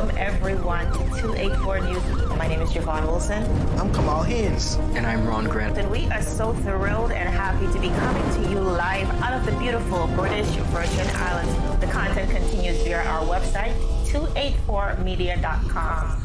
Welcome everyone to 284 News. My name is Javon Wilson. I'm Kamal Haynes. And I'm Ron Grant. And we are so thrilled and happy to be coming to you live out of the beautiful British Virgin Islands. The content continues via our website, 284media.com.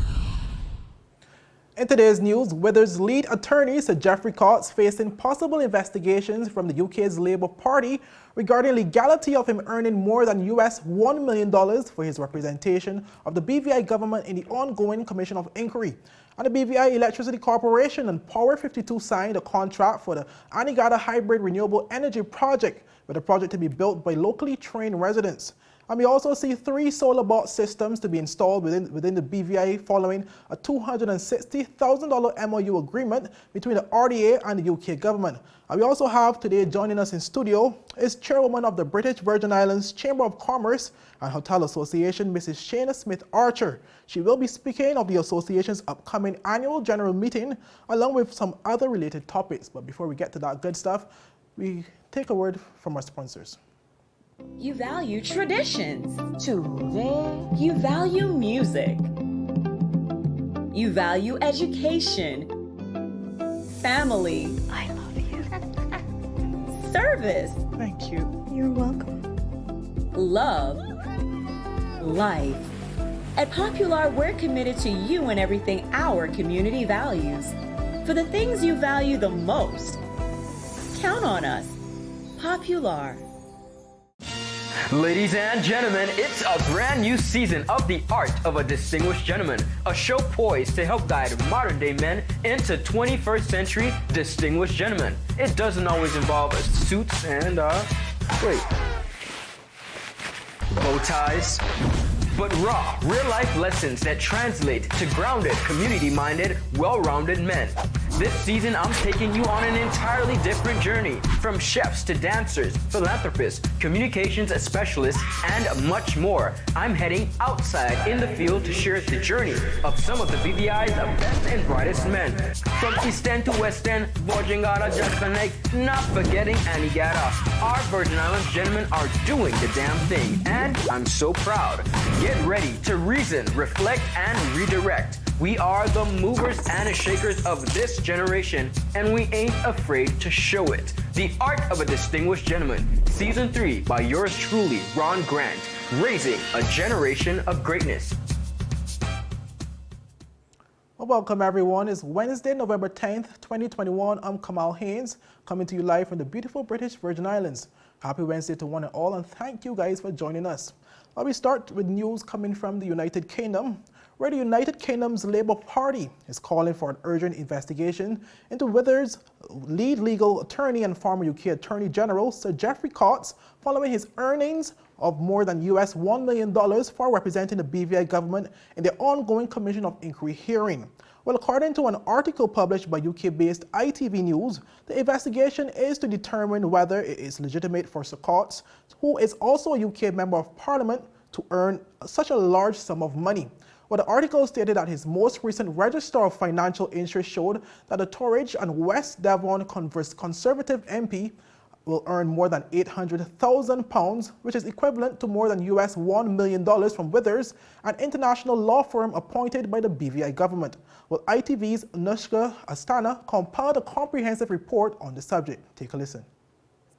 In today's news, Withers' lead attorney, Sir Geoffrey Cox, facing possible investigations from the UK's Labour Party regarding legality of him earning more than US $1 million for his representation of the BVI government in the ongoing Commission of Inquiry. And the BVI Electricity Corporation and Power52 signed a contract for the Anegada hybrid renewable energy project, with the project to be built by locally trained residents. And we also see 3 solar bot systems to be installed within the BVI following a $260,000 MOU agreement between the RDA and the UK government. And we also have today joining us in studio is Chairwoman of the British Virgin Islands Chamber of Commerce and Hotel Association, Mrs. Shaina Smith-Archer. She will be speaking of the association's upcoming annual general meeting along with some other related topics. But before we get to that good stuff, we take a word from our sponsors. You value traditions. Today, you value music. You value education. Family. I love you. Service. Thank you. You're welcome. Love. Life. At Popular, we're committed to you and everything our community values. For the things you value the most, count on us. Popular. Ladies and gentlemen, it's a brand new season of The Art of a Distinguished Gentleman, a show poised to help guide modern-day men into 21st century distinguished gentlemen. It doesn't always involve suits and, bow ties, but raw, real-life lessons that translate to grounded, community-minded, well-rounded men. This season, I'm taking you on an entirely different journey, from chefs to dancers, philanthropists, communications specialists, and much more. I'm heading outside in the field to share the journey of some of the BVI's best and brightest men. From East End to West End, Bojangada, Japanek, not forgetting Anegada. Our Virgin Islands gentlemen are doing the damn thing, and I'm so proud. Get ready to reason, reflect, and redirect. We are the movers and shakers of this generation, and we ain't afraid to show it. The Art of a Distinguished Gentleman, Season 3 by yours truly, Ron Grant, raising a generation of greatness. Well, welcome everyone. It's Wednesday, November 10th, 2021. I'm Kamal Haynes, coming to you live from the beautiful British Virgin Islands. Happy Wednesday to one and all, and thank you guys for joining us. Well, we start with news coming from the United Kingdom, where the United Kingdom's Labour Party is calling for an urgent investigation into Withers' lead legal attorney and former UK Attorney General, Sir Geoffrey Cox, following his earnings of more than US $1 million for representing the BVI government in the ongoing Commission of Inquiry hearing. Well, according to an article published by UK-based ITV News, the investigation is to determine whether it is legitimate for Sir Cox, who is also a UK Member of Parliament, to earn such a large sum of money. Well, the article stated that his most recent register of financial interest showed that the Torridge and West Devon Conservative MP will earn more than £800,000, which is equivalent to more than US $1 million from Withers, an international law firm appointed by the BVI government. Well, ITV's Nushka Astana compiled a comprehensive report on the subject. Take a listen.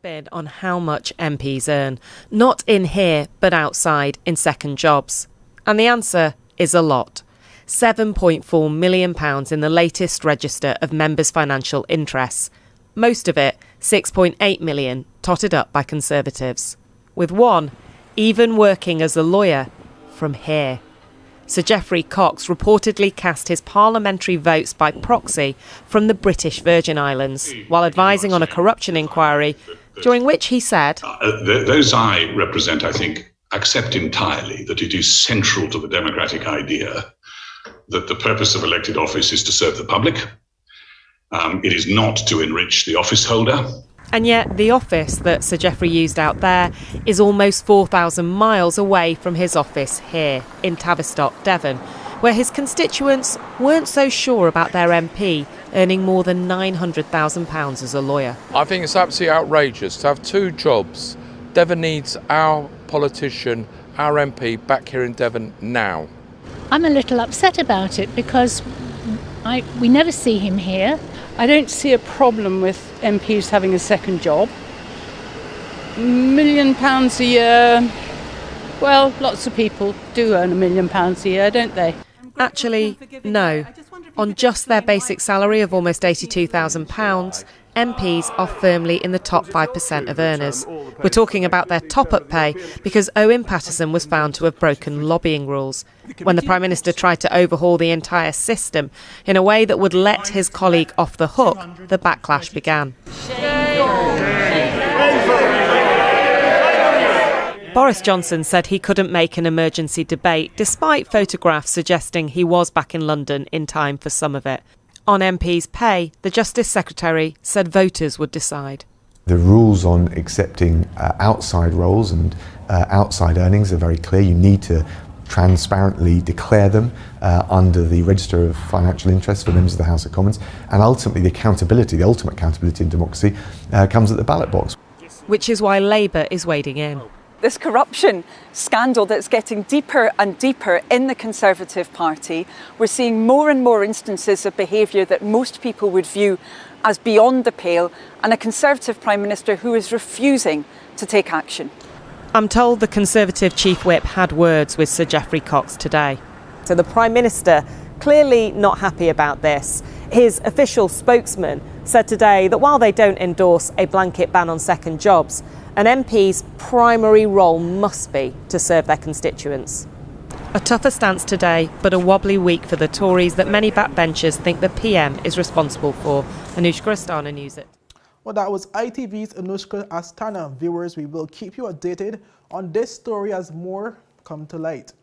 Bid on how much MPs earn, not in here, but outside in second jobs. And the answer is a lot. £7.4 million in the latest register of members' financial interests. Most of it, £6.8 million, totted up by Conservatives. With one even working as a lawyer from here. Sir Geoffrey Cox reportedly cast his parliamentary votes by proxy from the British Virgin Islands while advising on a corruption inquiry, during which he said, those I represent, I think, accept entirely that it is central to the democratic idea that the purpose of elected office is to serve the public. It is not to enrich the office holder. And yet the office that Sir Geoffrey used out there is almost 4,000 miles away from his office here in Tavistock, Devon, where his constituents weren't so sure about their MP earning more than £900,000 as a lawyer. I think it's absolutely outrageous to have two jobs. Devon needs our politician, our MP, back here in Devon now. I'm a little upset about it because we never see him here. I don't see a problem with MPs having a second job. £1 million a year, well, lots of people do earn £1 million a year, don't they? Actually, no. On just their basic salary of almost £82,000, MPs are firmly in the top 5% of earners. We're talking about their top-up pay because Owen Paterson was found to have broken lobbying rules when the Prime Minister tried to overhaul the entire system in a way that would let his colleague off the hook. The backlash began. Boris Johnson said he couldn't make an emergency debate despite photographs suggesting he was back in London in time for some of it. On MPs' pay, the Justice Secretary said voters would decide. The rules on accepting outside roles and outside earnings are very clear. You need to transparently declare them under the Register of Financial Interests for members of the House of Commons, and ultimately the accountability, the ultimate accountability in democracy, comes at the ballot box. Which is why Labour is wading in. This corruption scandal that's getting deeper and deeper in the Conservative Party, we're seeing more and more instances of behaviour that most people would view as beyond the pale, and a Conservative Prime Minister who is refusing to take action. I'm told the Conservative Chief Whip had words with Sir Geoffrey Cox today. So the Prime Minister clearly not happy about this. His official spokesman said today that while they don't endorse a blanket ban on second jobs, an MP's primary role must be to serve their constituents. A tougher stance today, but a wobbly week for the Tories that many backbenchers think the PM is responsible for. Anushka Astana News It. Well, that was ITV's Anushka Astana. Viewers, we will keep you updated on this story as more come to light.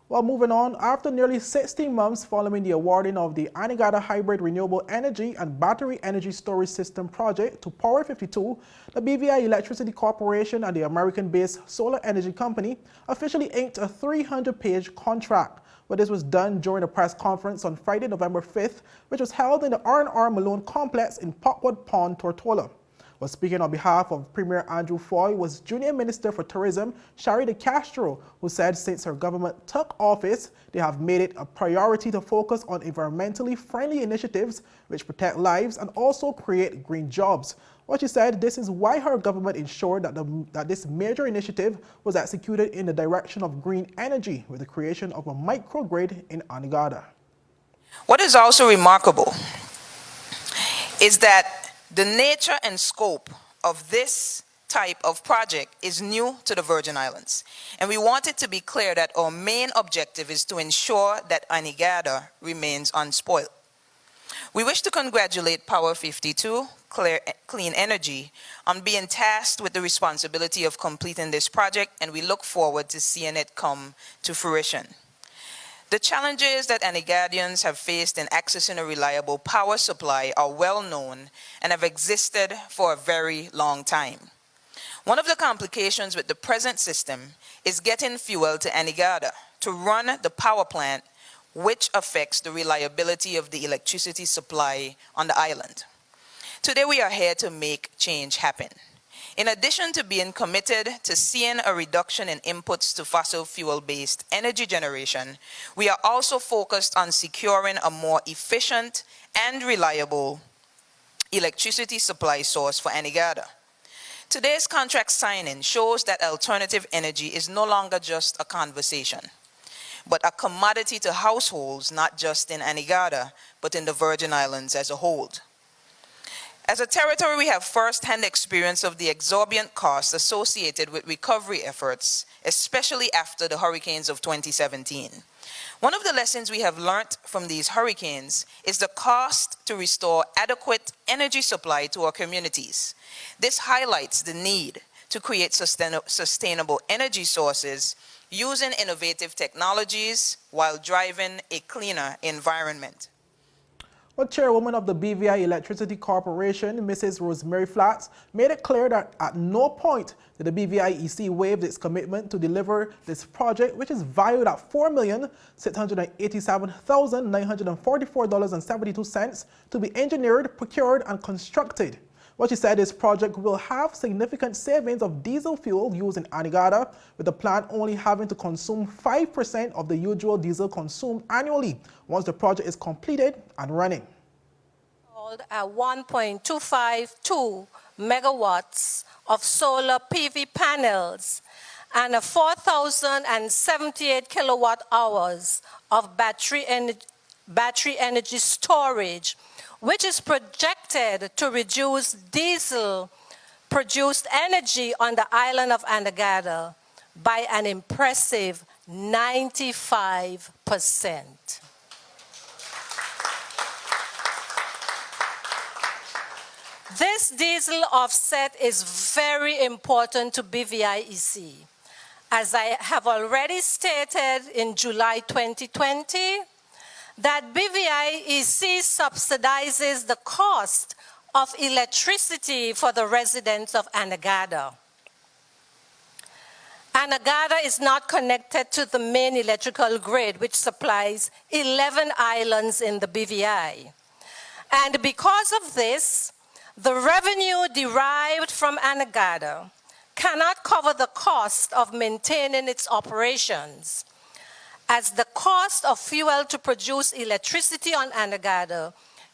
Well, moving on, after nearly 16 months following the awarding of the Anegada Hybrid Renewable Energy and Battery Energy Storage System project to Power52, the BVI Electricity Corporation and the American-based solar energy company officially inked a 300-page contract. Well, this was done during a press conference on Friday, November 5th, which was held in the R&R Malone Complex in Potwood Pond, Tortola. Well, speaking on behalf of Premier Andrew Foy was Junior Minister for Tourism, Shari De Castro, who said since her government took office, they have made it a priority to focus on environmentally friendly initiatives which protect lives and also create green jobs. What she said, this is why her government ensured that this major initiative was executed in the direction of green energy with the creation of a microgrid in Anegada. What is also remarkable is that the nature and scope of this type of project is new to the Virgin Islands. And we want it to be clear that our main objective is to ensure that Anegada remains unspoiled. We wish to congratulate Power52, Clean Energy, on being tasked with the responsibility of completing this project, and we look forward to seeing it come to fruition. The challenges that Anegadians have faced in accessing a reliable power supply are well known and have existed for a very long time. One of the complications with the present system is getting fuel to Anegada to run the power plant, which affects the reliability of the electricity supply on the island. Today we are here to make change happen. In addition to being committed to seeing a reduction in inputs to fossil fuel-based energy generation, we are also focused on securing a more efficient and reliable electricity supply source for Anegada. Today's contract signing shows that alternative energy is no longer just a conversation, but a commodity to households, not just in Anegada, but in the Virgin Islands as a whole. As a territory, we have first-hand experience of the exorbitant costs associated with recovery efforts, especially after the hurricanes of 2017. One of the lessons we have learned from these hurricanes is the cost to restore adequate energy supply to our communities. This highlights the need to create sustainable energy sources using innovative technologies while driving a cleaner environment. Well, Chairwoman of the BVI Electricity Corporation, Mrs. Rosemary Flats, made it clear that at no point did the BVIEC waive its commitment to deliver this project, which is valued at $4,687,944.72 to be engineered, procured, and constructed. Well, she said this project will have significant savings of diesel fuel used in Anegada, with the plant only having to consume 5% of the usual diesel consumed annually once the project is completed and running. At 1.252 megawatts of solar PV panels and 4,078 kilowatt hours of battery energy storage, which is projected to reduce diesel-produced energy on the island of Anegada by an impressive 95%. This diesel offset is very important to BVIEC. As I have already stated in July 2020, that BVIEC subsidizes the cost of electricity for the residents of Anegada. Anegada is not connected to the main electrical grid, which supplies 11 islands in the BVI. And because of this, the revenue derived from Anegada cannot cover the cost of maintaining its operations, as the cost of fuel to produce electricity on Anegada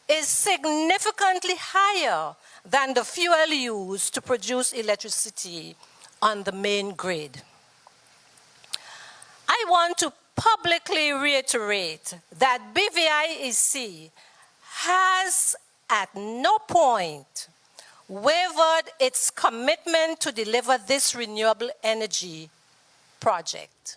is significantly higher than the fuel used to produce electricity on the main grid. I want to publicly reiterate that BVIEC has at no point wavered its commitment to deliver this renewable energy project.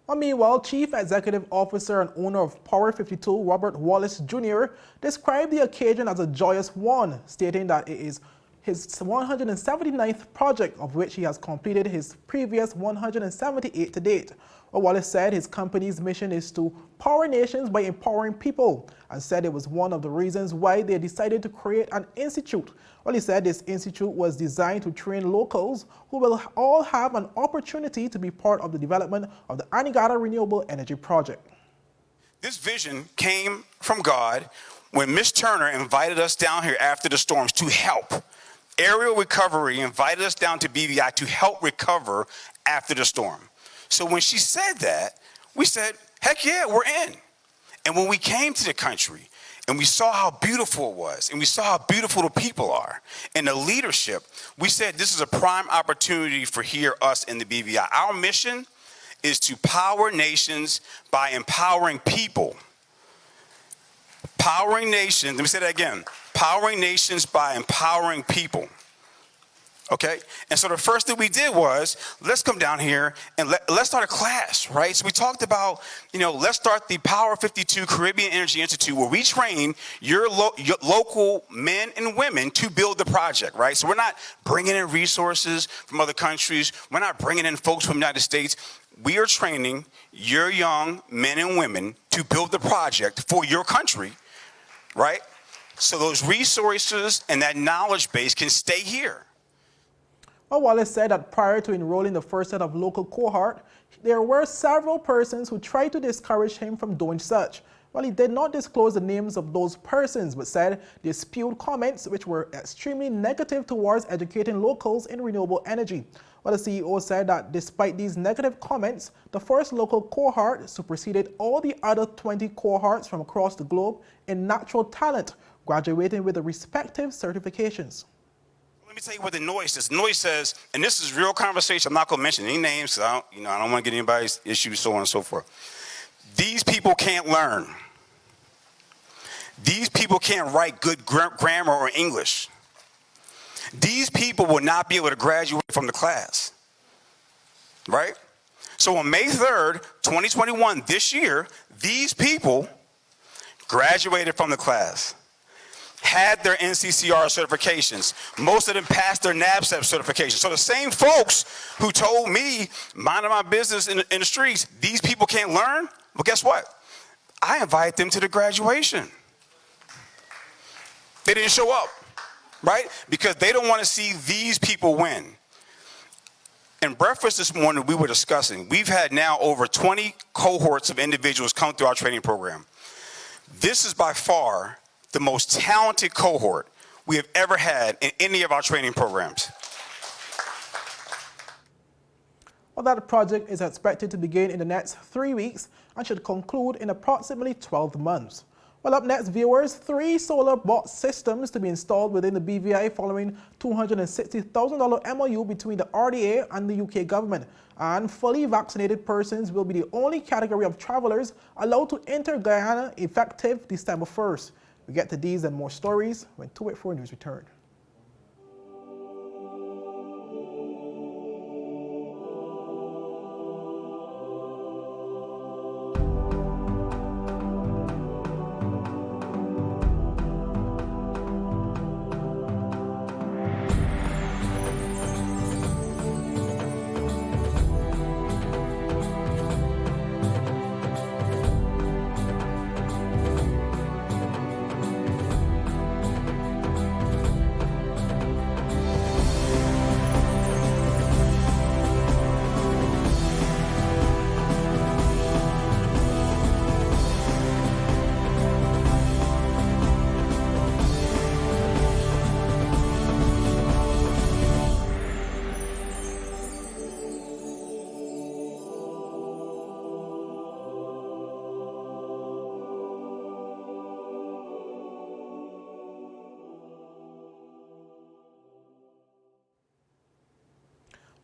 Well, meanwhile, Chief Executive Officer and owner of Power52, Robert Wallace Jr., described the occasion as a joyous one, stating that it is his 179th project, of which he has completed his previous 178 to date. Well, Wallace said his company's mission is to power nations by empowering people, and said it was one of the reasons why they decided to create an institute. Well, he said this institute was designed to train locals who will all have an opportunity to be part of the development of the Anegada Renewable Energy Project. This vision came from God when Ms. Turner invited us down here after the storms to help. Aerial Recovery invited us down to BVI to help recover after the storm. So when she said that, we said, heck yeah, we're in. And when we came to the country and we saw how beautiful it was, and we saw how beautiful the people are and the leadership, we said this is a prime opportunity for us in the BVI. Our mission is to power nations by empowering people. Powering nations, let me say that again. Powering nations by empowering people. Okay? And so the first thing we did was, let's come down here and let's start a class, right? So we talked about, let's start the Power52 Caribbean Energy Institute, where we train your local men and women to build the project, right? So we're not bringing in resources from other countries. We're not bringing in folks from the United States. We are training your young men and women to build the project for your country, right? So those resources and that knowledge base can stay here. Well, Wallace said that prior to enrolling the first set of local cohort, there were several persons who tried to discourage him from doing such. Well, he did not disclose the names of those persons, but said they spewed comments which were extremely negative towards educating locals in renewable energy. Well, the CEO said that despite these negative comments, the first local cohort superseded all the other 20 cohorts from across the globe in natural talent, graduating with the respective certifications. Let me tell you what the noise says. The noise says, and this is real conversation, I'm not going to mention any names, so I don't want to get anybody's issues, so on and so forth. These people can't learn. These people can't write good grammar or English. These people will not be able to graduate from the class, right? So on May 3rd, 2021, this year, these people graduated from the class, had their NCCR certifications. Most of them passed their NABCEP certification. So the same folks who told me, minding my business in the streets, these people can't learn, well, guess what? I invited them to the graduation. They didn't show up, right? Because they don't want to see these people win. In breakfast this morning, we were discussing, we've had now over 20 cohorts of individuals come through our training program. This is by far the most talented cohort. we have ever had in any of our training programs. Well, that project is expected to begin in the next 3 weeks and should conclude in approximately 12 months. Well, up next, viewers, 3 solar bot systems to be installed within the BVI following $260,000 MOU between the RDA and the UK government. And fully vaccinated persons will be the only category of travelers allowed to enter Guyana effective December 1st. We get to these and more stories when 284 News return.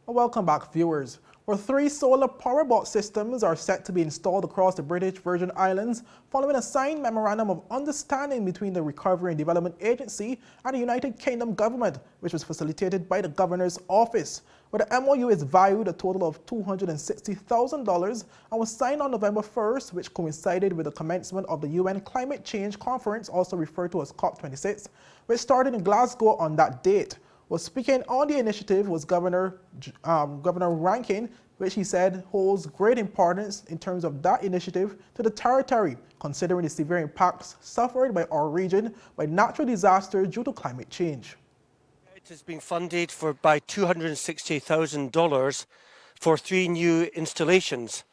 Welcome back, viewers. Where 3 solar power bot systems are set to be installed across the British Virgin Islands following a signed memorandum of understanding between the Recovery and Development Agency and the United Kingdom Government, which was facilitated by the Governor's Office. Where the MOU is valued a total of $260,000 and was signed on November 1st, which coincided with the commencement of the UN Climate Change Conference, also referred to as COP26, which started in Glasgow on that date. Well, speaking on the initiative was Governor Rankin, which he said holds great importance in terms of that initiative to the territory, considering the severe impacts suffered by our region by natural disasters due to climate change. It has been funded by $260,000 for 3 new installations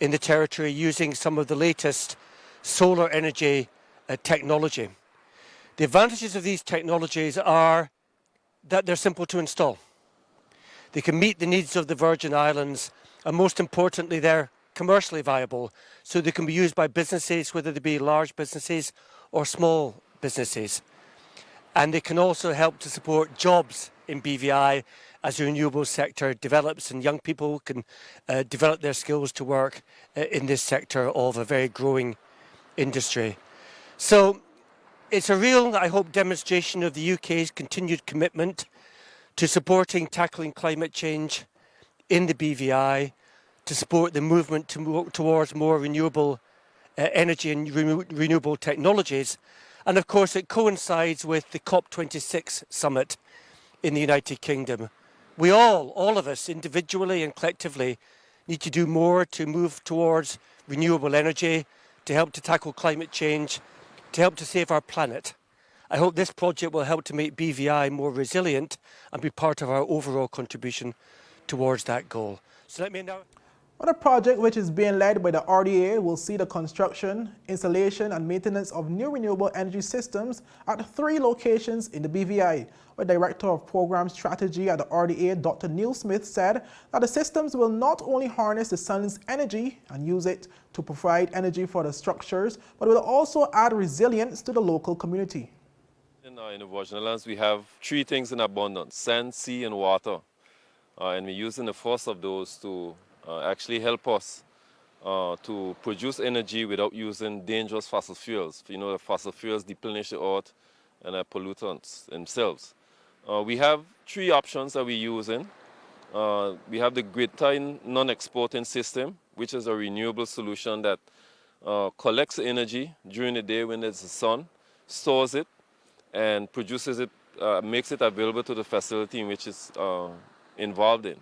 in the territory using some of the latest solar energy technology. The advantages of these technologies are that they're simple to install. They can meet the needs of the Virgin Islands, and most importantly, they're commercially viable, so they can be used by businesses, whether they be large businesses or small businesses. And they can also help to support jobs in BVI as the renewable sector develops and young people can develop their skills to work in this sector of a very growing industry. So it's a real, I hope, demonstration of the UK's continued commitment to supporting tackling climate change in the BVI, to support the movement towards more renewable energy and renewable technologies. And of course, it coincides with the COP26 summit in the United Kingdom. We all of us, individually and collectively, need to do more to move towards renewable energy, to help to tackle climate change, to help to save our planet. I hope this project will help to make BVI more resilient and be part of our overall contribution towards that goal. So let me now... Well, the project, which is being led by the RDA, will see the construction, installation and maintenance of new renewable energy systems at 3 locations in the BVI. The Director of Program Strategy at the RDA, Dr. Neil Smith, said that the systems will not only harness the sun's energy and use it to provide energy for the structures, but will also add resilience to the local community. In the Virgin Islands, we have 3 things in abundance: sand, sea, and water. And we're using the first of those to actually help us to produce energy without using dangerous fossil fuels. You know, the fossil fuels deplenish the earth and are pollutants themselves. We have 3 options that we're using. We have the grid-tied non-exporting system, which is a renewable solution that collects energy during the day when there's the sun, stores it, and produces it, makes it available to the facility in which it's involved in.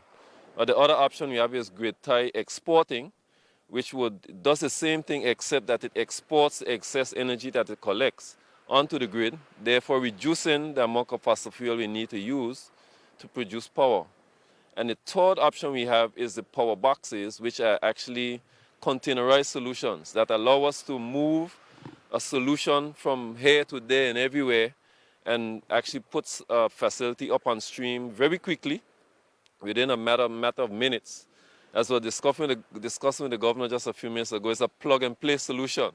The other option we have is grid-tied exporting, which does the same thing except that it exports the excess energy that it collects onto the grid, therefore reducing the amount of fossil fuel we need to use to produce power. And the third option we have is the power boxes, which are actually containerized solutions that allow us to move a solution from here to there and everywhere and actually puts a facility up on stream very quickly, within a matter of minutes. As we were discussing with the governor just a few minutes ago, it's a plug-and-play solution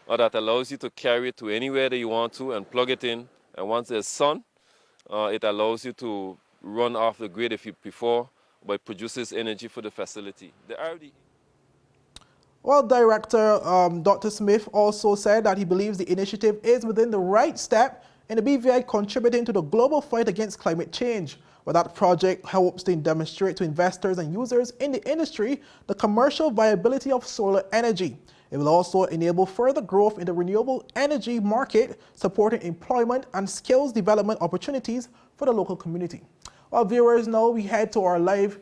that allows you to carry it to anywhere that you want to and plug it in. And once there's sun, it allows you to run off the grid if you prefer, but it produces energy for the facility. Well, Director Dr. Smith also said that he believes the initiative is within the right step in the BVI contributing to the global fight against climate change. Well, that project helps to demonstrate to investors and users in the industry the commercial viability of solar energy. It will also enable further growth in the renewable energy market, supporting employment and skills development opportunities for the local community. Well, viewers, now we head to our live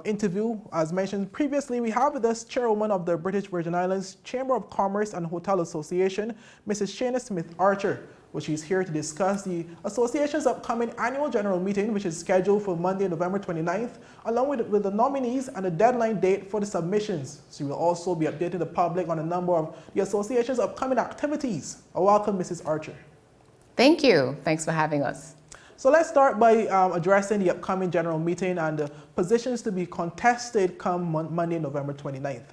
interview. As mentioned previously, we have with us Chairwoman of the British Virgin Islands Chamber of Commerce and Hotel Association, Mrs. Shaina Smith-Archer, which is here to discuss the association's upcoming annual general meeting, which is scheduled for Monday, November 29th, along with the nominees and the deadline date for the submissions. She will also be updating the public on a number of the association's upcoming activities. Welcome, Mrs. Archer. Thank you. Thanks for having us. So let's start by addressing the upcoming general meeting and the positions to be contested come Monday, November 29th.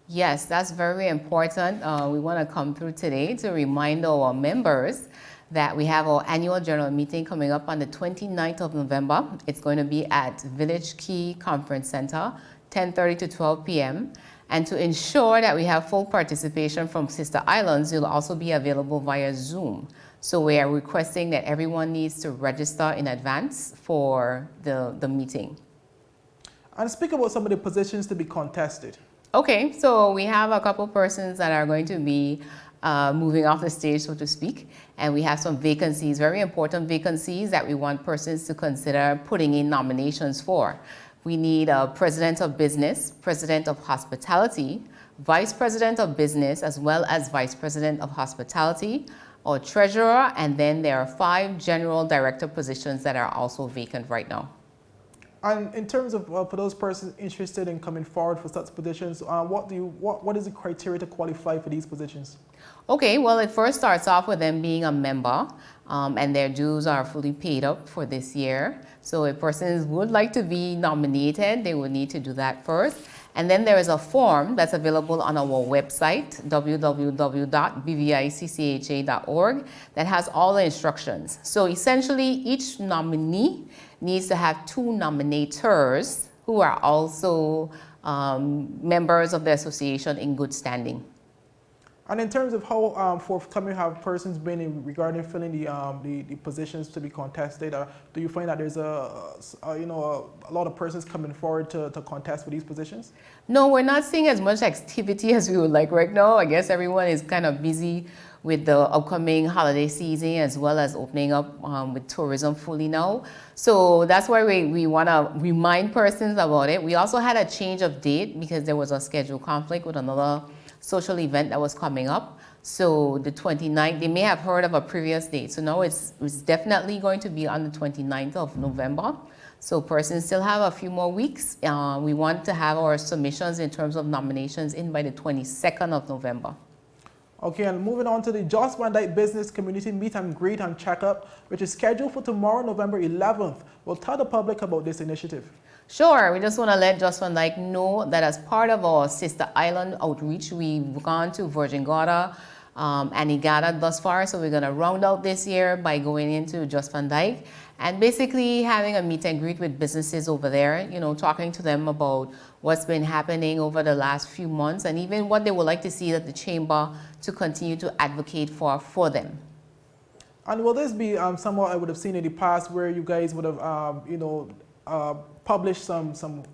Yes, that's very important. We want to come through today to remind our members that we have our annual general meeting coming up on the 29th of November. It's going to be at Village Key Conference Center, 10:30 to 12 p.m. And to ensure that we have full participation from sister islands, it'll also be available via Zoom. So we are requesting that everyone needs to register in advance for the meeting. And speak about some of the positions to be contested. Okay, so we have a couple persons that are going to be moving off the stage, so to speak. And we have some vacancies, very important vacancies that we want persons to consider putting in nominations for. We need a president of business, president of hospitality, vice president of business, as well as vice president of hospitality, or treasurer, and then there are 5 general director positions that are also vacant right now. And in terms of for those persons interested in coming forward for such positions, what is the criteria to qualify for these positions? Okay, well, it first starts off with them being a member, and their dues are fully paid up for this year. So if persons would like to be nominated, they would need to do that first. And then there is a form that's available on our website, www.bviccha.org, that has all the instructions. So essentially, each nominee needs to have 2 nominators who are also members of the association in good standing. And in terms of how forthcoming have persons been in regarding filling the positions to be contested, do you find that there's a lot of persons coming forward to contest for these positions? No, we're not seeing as much activity as we would like right now. I guess everyone is kind of busy with the upcoming holiday season as well as opening up with tourism fully now. So that's why we want to remind persons about it. We also had a change of date because there was a schedule conflict with another social event that was coming up. So the 29th, they may have heard of a previous date. So now it's definitely going to be on the 29th of November. So persons still have a few more weeks. We want to have our submissions in terms of nominations in by the 22nd of November. Okay, and moving on to the Jos Van Dyke Business Community Meet and Greet and Checkup, which is scheduled for tomorrow, November 11th. We'll tell the public about this initiative. Sure, we just want to let Jos Van Dyke know that as part of our sister island outreach, we've gone to Virgin Gorda, Anegada thus far, so we're going to round out this year by going into Jos Van Dyke and basically having a meet and greet with businesses over there, talking to them about what's been happening over the last few months and even what they would like to see that the chamber to continue to advocate for them. And will this be somewhat I would have seen in the past where you guys would have, published some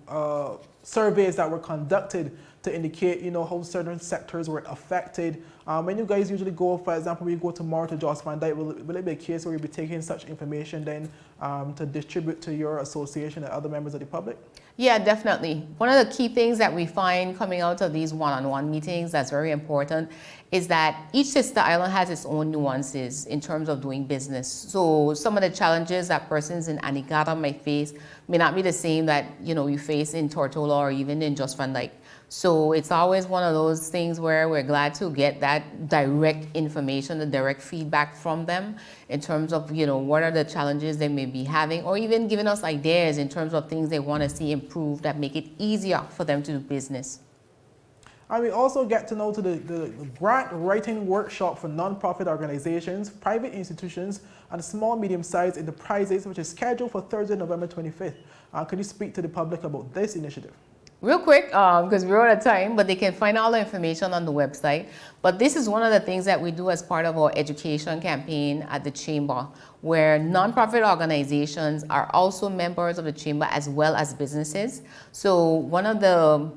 surveys that were conducted to indicate, how certain sectors were affected. When you guys usually go, for example, when you go tomorrow to Jos Van Dyke, will it be a case where you'll be taking such information then to distribute to your association and other members of the public? Yeah, definitely. One of the key things that we find coming out of these one-on-one meetings that's very important is that each sister island has its own nuances in terms of doing business. So some of the challenges that persons in Anegada might face may not be the same that you face in Tortola or even in Just Van Dyke. So it's always one of those things where we're glad to get that direct information, the direct feedback from them in terms of, what are the challenges they may be having, or even giving us ideas in terms of things they want to see improved that make it easier for them to do business. And we also get to know the grant writing workshop for non-profit organizations, private institutions, and small, medium-sized enterprises, which is scheduled for Thursday, November 25th. Can you speak to the public about this initiative? Real quick, because we're out of time, but they can find all the information on the website. But this is one of the things that we do as part of our education campaign at the Chamber, where nonprofit organizations are also members of the Chamber as well as businesses. So one of the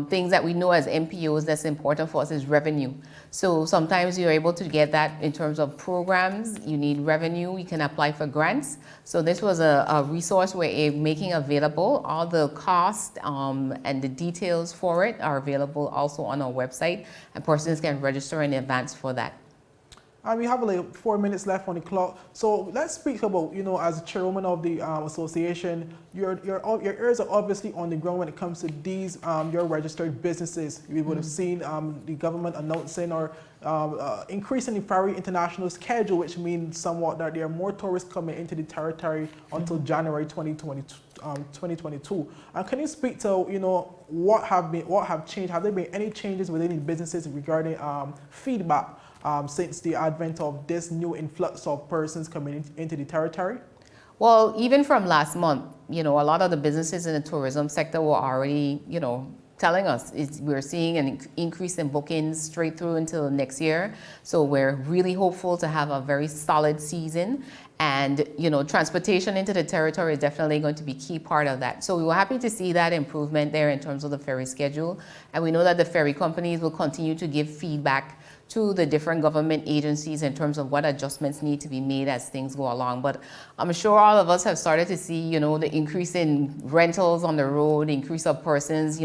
things that we know as NPOs that's important for us is revenue. So sometimes you're able to get that in terms of programs. You need revenue, you can apply for grants. So this was a resource we're making available. All the costs and the details for it are available also on our website, and persons can register in advance for that. And we have like 4 minutes left on the clock. So let's speak about, as chairwoman of the association, your ears are obviously on the ground when it comes to these, your registered businesses. You would have seen the government announcing or increasing the ferry international schedule, which means somewhat that there are more tourists coming into the territory until January 2022. And can you speak to, what have changed? Have there been any changes within the businesses regarding feedback since the advent of this new influx of persons coming into the territory? Well, even from last month, a lot of the businesses in the tourism sector were already, telling us we're seeing an increase in bookings straight through until next year. So we're really hopeful to have a very solid season. And, transportation into the territory is definitely going to be a key part of that. So we were happy to see that improvement there in terms of the ferry schedule. And we know that the ferry companies will continue to give feedback to the different government agencies in terms of what adjustments need to be made as things go along. But I'm sure all of us have started to see, the increase in rentals on the road, increase of persons,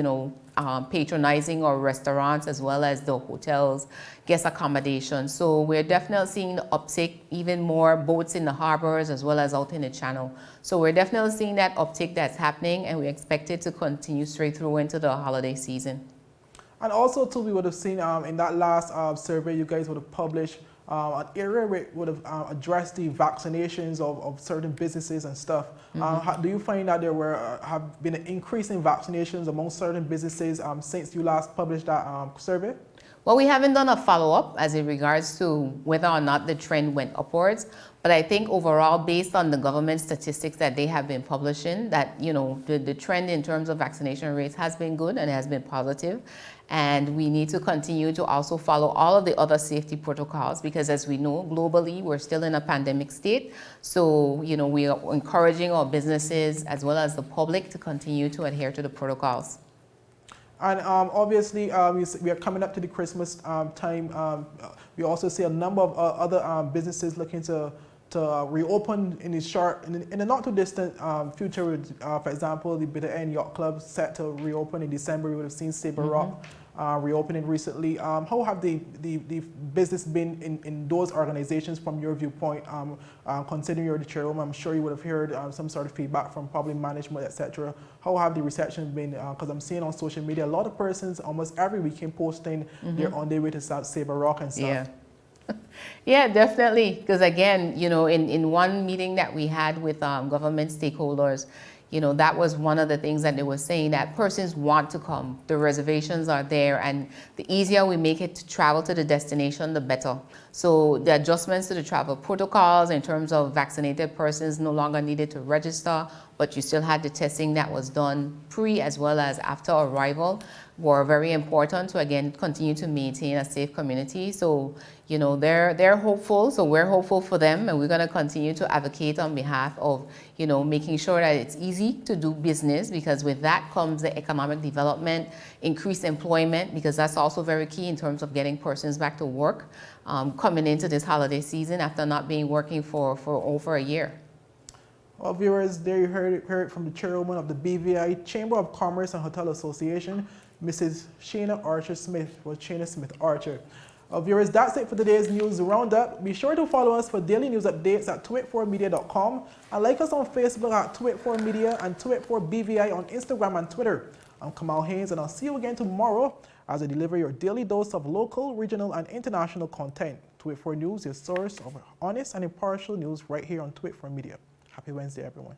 patronizing our restaurants as well as the hotels, guest accommodation. So we're definitely seeing the uptick, even more boats in the harbors as well as out in the channel. So we're definitely seeing that uptick that's happening, and we expect it to continue straight through into the holiday season. And also, too, we would have seen in that last survey you guys would have published an area where it would have addressed the vaccinations of certain businesses and stuff. Do you find that there have been an increase in vaccinations among certain businesses since you last published that survey? Well, we haven't done a follow-up as in regards to whether or not the trend went upwards. But I think overall, based on the government statistics that they have been publishing, that, the trend in terms of vaccination rates has been good and has been positive. And we need to continue to also follow all of the other safety protocols, because as we know, globally, we're still in a pandemic state. So, we are encouraging our businesses as well as the public to continue to adhere to the protocols. And obviously, we are coming up to the Christmas time. We also see a number of other businesses looking to reopen in the not too distant future. For example, the BVI Yacht Club set to reopen in December. We would have seen Sabre Rock reopening recently. How have the business been in those organizations from your viewpoint? Considering you're the chairwoman, I'm sure you would have heard some sort of feedback from probably management, etc. How have the reception been? Because I'm seeing on social media a lot of persons almost every weekend posting they're on their way to Sabre Rock and stuff. Yeah. Yeah, definitely. Because again, in one meeting that we had with government stakeholders, that was one of the things that they were saying, that persons want to come. The reservations are there, and the easier we make it to travel to the destination, the better. So the adjustments to the travel protocols in terms of vaccinated persons no longer needed to register, but you still had the testing that was done pre as well as after arrival, were very important to, again, continue to maintain a safe community. So, they're hopeful, so we're hopeful for them, and we're going to continue to advocate on behalf of, making sure that it's easy to do business, because with that comes the economic development, increased employment, because that's also very key in terms of getting persons back to work coming into this holiday season after not being working for over a year. Well, viewers, there you heard from the Chairwoman of the BVI Chamber of Commerce and Hotel Association, Mrs. Shaina Smith-Archer. Viewers, that's it for today's news roundup. Be sure to follow us for daily news updates at 284media.com and like us on Facebook at 284media and 284BVI on Instagram and Twitter. I'm Kamal Haynes, and I'll see you again tomorrow as I deliver your daily dose of local, regional, and international content. 284 News, your source of honest and impartial news right here on 284 Media. Happy Wednesday, everyone.